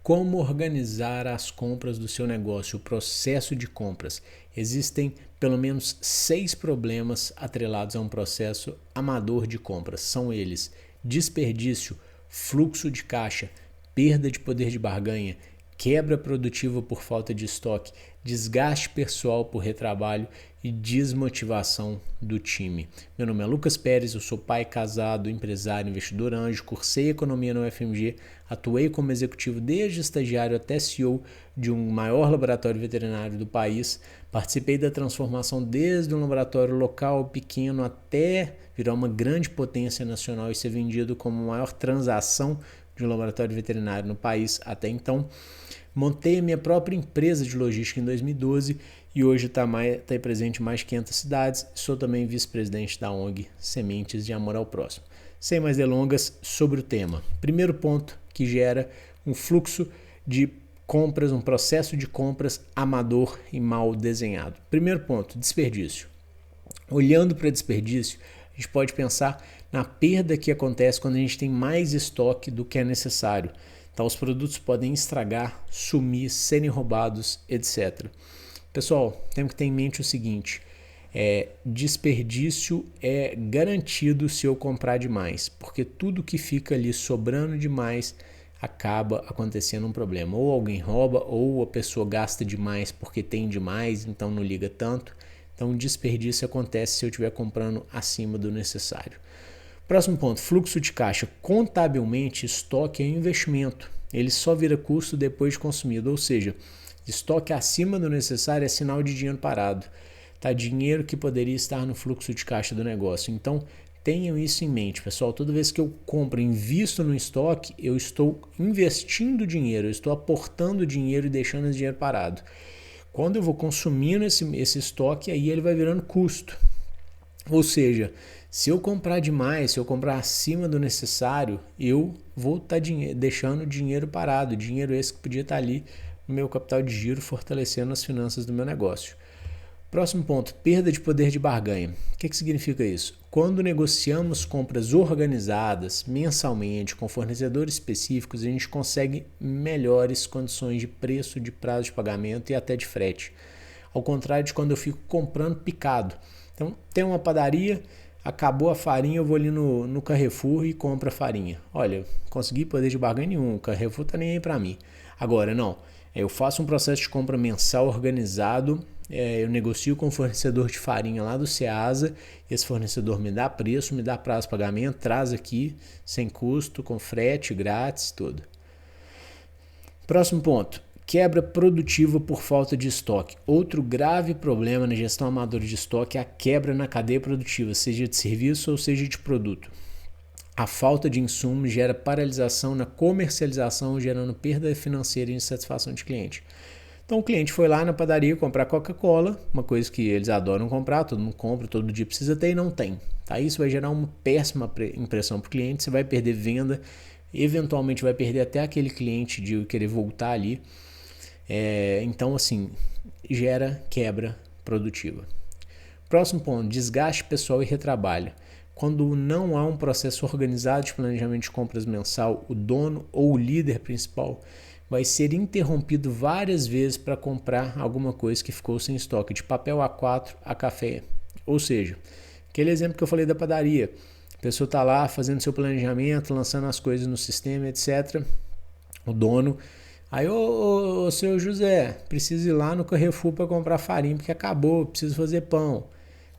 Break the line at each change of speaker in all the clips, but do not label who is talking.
Como organizar as compras do seu negócio, o processo de compras. Existem pelo menos 6 problemas atrelados a um processo amador de compras. São eles: desperdício, fluxo de caixa, perda de poder de barganha, quebra produtiva por falta de estoque, desgaste pessoal por retrabalho e desmotivação do time. Meu nome é Lucas Pérez, eu sou pai, casado, empresário, investidor anjo, cursei economia na UFMG, atuei como executivo desde estagiário até CEO de um maior laboratório veterinário do país, participei da transformação desde um laboratório local pequeno até virar uma grande potência nacional e ser vendido como a maior transação de um laboratório veterinário no país até então. Montei a minha própria empresa de logística em 2012 e hoje está presente em mais de 500 cidades. Sou também vice-presidente da ONG Sementes de Amor ao Próximo. Sem mais delongas, sobre o tema. Primeiro ponto que gera um fluxo de compras, um processo de compras amador e mal desenhado. Primeiro ponto, desperdício. Olhando para desperdício, a gente pode pensar na perda que acontece quando a gente tem mais estoque do que é necessário. Então, os produtos podem estragar, sumir, serem roubados, etc. Pessoal, temos que ter em mente o seguinte: desperdício é garantido se eu comprar demais, porque tudo que fica ali sobrando demais acaba acontecendo um problema. Ou alguém rouba, ou a pessoa gasta demais porque tem demais, então não liga tanto. Então, desperdício acontece se eu estiver comprando acima do necessário. Próximo ponto, fluxo de caixa. Contabilmente, estoque é investimento. Ele só vira custo depois de consumido, ou seja, estoque acima do necessário é sinal de dinheiro parado. Tá? Dinheiro que poderia estar no fluxo de caixa do negócio. Então, tenham isso em mente, pessoal. Toda vez que eu compro e invisto no estoque, eu estou investindo dinheiro, eu estou aportando dinheiro e deixando esse dinheiro parado. Quando eu vou consumindo esse estoque, aí ele vai virando custo. Ou seja, se eu comprar demais, se eu comprar acima do necessário, eu vou estar deixando dinheiro parado. Dinheiro esse que podia estar ali no meu capital de giro, fortalecendo as finanças do meu negócio. Próximo ponto, perda de poder de barganha. O que significa isso? Quando negociamos compras organizadas, mensalmente, com fornecedores específicos, a gente consegue melhores condições de preço, de prazo de pagamento e até de frete. Ao contrário de quando eu fico comprando picado. Então, tem uma padaria, acabou a farinha, eu vou ali no Carrefour e compro a farinha. Olha, consegui poder de barganha nenhum, o Carrefour tá nem aí para mim. Agora, não, eu faço um processo de compra mensal organizado, eu negocio com o fornecedor de farinha lá do Ceasa, esse fornecedor me dá preço, me dá prazo de pagamento, traz aqui, sem custo, com frete, grátis, tudo. Próximo ponto. Quebra produtiva por falta de estoque. Outro grave problema na gestão amadora de estoque é a quebra na cadeia produtiva, seja de serviço ou seja de produto. A falta de insumos gera paralisação na comercialização, gerando perda financeira e insatisfação de cliente. Então o cliente foi lá na padaria comprar Coca-Cola, uma coisa que eles adoram comprar, todo mundo compra, todo dia precisa ter e não tem. Tá? Isso vai gerar uma péssima impressão para o cliente, você vai perder venda, eventualmente vai perder até aquele cliente de querer voltar ali. Então, assim, gera quebra produtiva. Próximo ponto, desgaste pessoal e retrabalho. Quando não há um processo organizado de planejamento de compras mensal, o dono ou o líder principal vai ser interrompido várias vezes para comprar alguma coisa que ficou sem estoque, de papel A4 a café. Ou seja, aquele exemplo que eu falei da padaria, a pessoa está lá fazendo seu planejamento, lançando as coisas no sistema, etc. O dono... Aí, ô seu José, preciso ir lá no Carrefour para comprar farinha porque acabou, preciso fazer pão.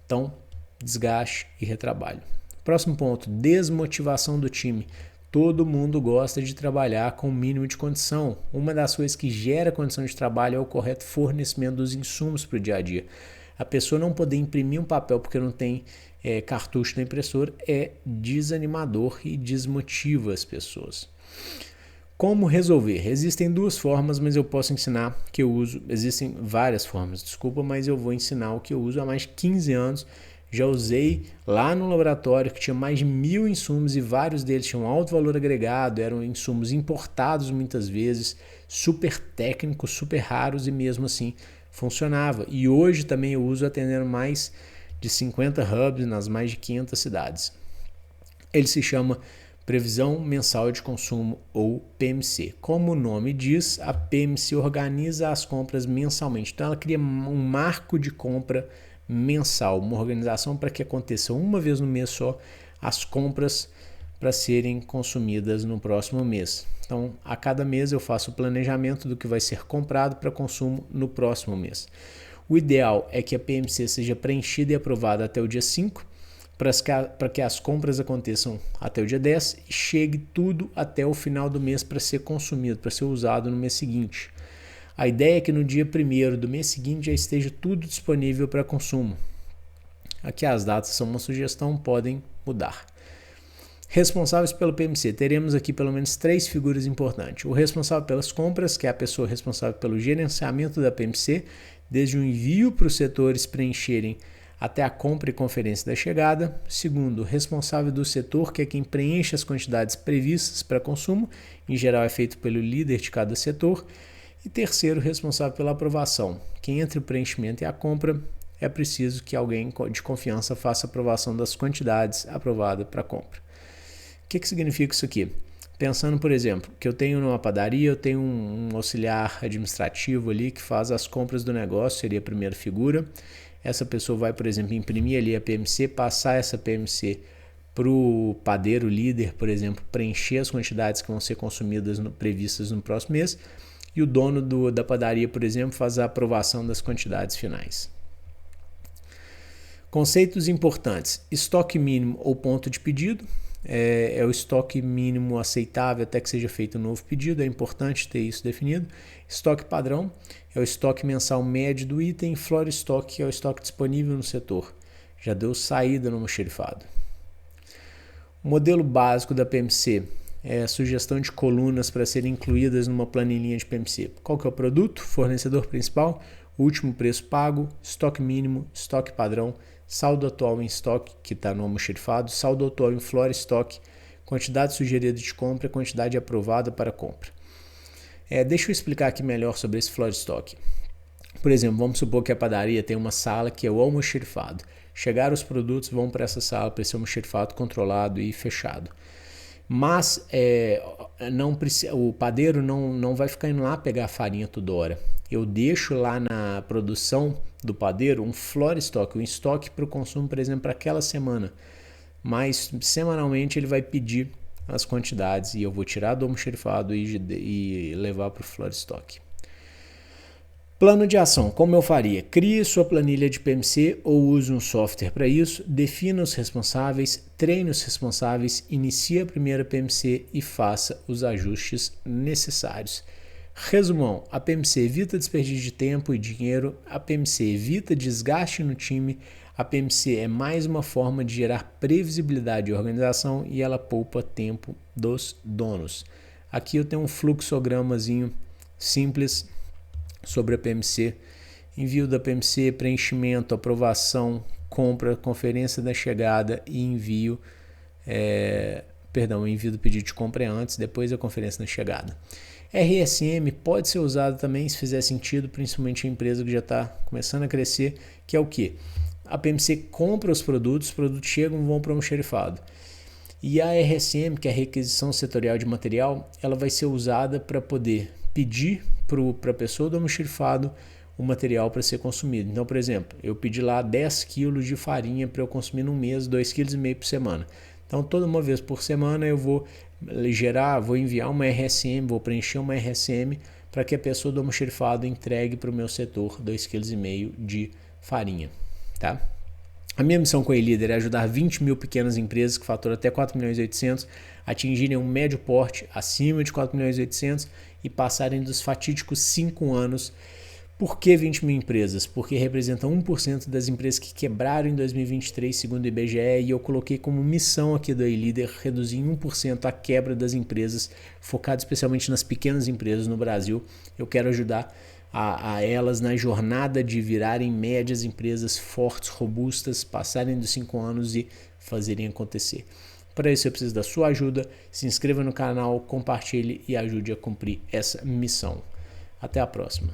Então, desgaste e retrabalho. Próximo ponto, desmotivação do time. Todo mundo gosta de trabalhar com o mínimo de condição. Uma das coisas que gera condição de trabalho é o correto fornecimento dos insumos para o dia a dia. A pessoa não poder imprimir um papel porque não tem cartucho na impressora é desanimador e desmotiva as pessoas. Como resolver? Existem duas formas, mas eu posso ensinar que eu uso. Existem várias formas, desculpa, mas eu vou ensinar o que eu uso há mais de 15 anos. Já usei lá no laboratório que tinha mais de 1000 insumos e vários deles tinham alto valor agregado, eram insumos importados muitas vezes, super técnicos, super raros e mesmo assim funcionava. E hoje também eu uso atendendo mais de 50 hubs nas mais de 500 cidades. Ele se chama Previsão Mensal de Consumo, ou PMC. Como o nome diz, a PMC organiza as compras mensalmente. Então, ela cria um marco de compra mensal, uma organização para que aconteça uma vez no mês só as compras para serem consumidas no próximo mês. Então, a cada mês eu faço o planejamento do que vai ser comprado para consumo no próximo mês. O ideal é que a PMC seja preenchida e aprovada até o dia 5, para que as compras aconteçam até o dia 10 e chegue tudo até o final do mês para ser consumido, para ser usado no mês seguinte. A ideia é que no dia 1º do mês seguinte já esteja tudo disponível para consumo. Aqui as datas são uma sugestão, podem mudar. Responsáveis pelo PMC. Teremos aqui pelo menos 3 figuras importantes. O responsável pelas compras, que é a pessoa responsável pelo gerenciamento da PMC, desde o envio para os setores preencherem até a compra e conferência da chegada. Segundo, responsável do setor, que é quem preenche as quantidades previstas para consumo, em geral é feito pelo líder de cada setor. E terceiro, responsável pela aprovação, que entre o preenchimento e a compra é preciso que alguém de confiança faça a aprovação das quantidades aprovadas para a compra. O que significa isso aqui? Pensando, por exemplo, que eu tenho numa padaria, eu tenho um auxiliar administrativo ali que faz as compras do negócio, seria a primeira figura. Essa pessoa vai, por exemplo, imprimir ali a PMC, passar essa PMC para o padeiro líder, por exemplo, preencher as quantidades que vão ser consumidas previstas no próximo mês. E o dono da padaria, por exemplo, faz a aprovação das quantidades finais. Conceitos importantes: estoque mínimo ou ponto de pedido. É o estoque mínimo aceitável até que seja feito um novo pedido, é importante ter isso definido. Estoque padrão é o estoque mensal médio do item. Floor stock é o estoque disponível no setor, já deu saída no almoxarifado. O modelo básico da PMC é a sugestão de colunas para serem incluídas numa planilhinha de PMC. Qual que é o produto? Fornecedor principal, último preço pago, estoque mínimo, estoque padrão, saldo atual em estoque, que está no almoxarifado, saldo atual em floor stock, quantidade sugerida de compra, quantidade aprovada para compra. Deixa eu explicar aqui melhor sobre esse floor stock. Por exemplo, vamos supor que a padaria tem uma sala que é o almoxarifado. Chegaram os produtos, vão para essa sala, para esse almoxarifado controlado e fechado. Mas o padeiro não vai ficar indo lá pegar a farinha toda hora. Eu deixo lá na produção do padeiro um floor stock, um estoque para o consumo, por exemplo, para aquela semana. Mas semanalmente ele vai pedir as quantidades e eu vou tirar do almoxarifado e levar para o floor stock. Plano de ação, como eu faria? Crie sua planilha de PMC ou use um software para isso, defina os responsáveis, treine os responsáveis, inicie a primeira PMC e faça os ajustes necessários. Resumão, a PMC evita desperdício de tempo e dinheiro, a PMC evita desgaste no time, a PMC é mais uma forma de gerar previsibilidade e organização e ela poupa tempo dos donos. Aqui eu tenho um fluxogramazinho simples sobre a PMC, envio da PMC, preenchimento, aprovação, compra, conferência da chegada e envio do pedido de compra é antes, depois a conferência da chegada. RSM pode ser usado também se fizer sentido, principalmente em empresa que já está começando a crescer, que é o quê? A PMC compra os produtos chegam e vão para o almoxarifado. E a RSM, que é a requisição setorial de material, ela vai ser usada para poder pedir para a pessoa do almoxarifado o material para ser consumido. Então, por exemplo, eu pedi lá 10 kg de farinha para eu consumir num mês, 2,5 kg por semana. Então, toda uma vez por semana eu vou enviar uma RSM, vou preencher uma RSM para que a pessoa do almoxarifado entregue para o meu setor 2,5 kg de farinha. Tá? A minha missão com a E-Líder é ajudar 20 mil pequenas empresas que faturam até 4.800.000 a atingirem um médio porte acima de 4.800.000 e passarem dos fatídicos 5 anos. Por que 20 mil empresas? Porque representam 1% das empresas que quebraram em 2023, segundo o IBGE, e eu coloquei como missão aqui do E-Líder reduzir em 1% a quebra das empresas, focado especialmente nas pequenas empresas no Brasil. Eu quero ajudar a elas na jornada de virarem médias empresas fortes, robustas, passarem dos 5 anos e fazerem acontecer. Para isso eu preciso da sua ajuda. Se inscreva no canal, compartilhe e ajude a cumprir essa missão. Até a próxima.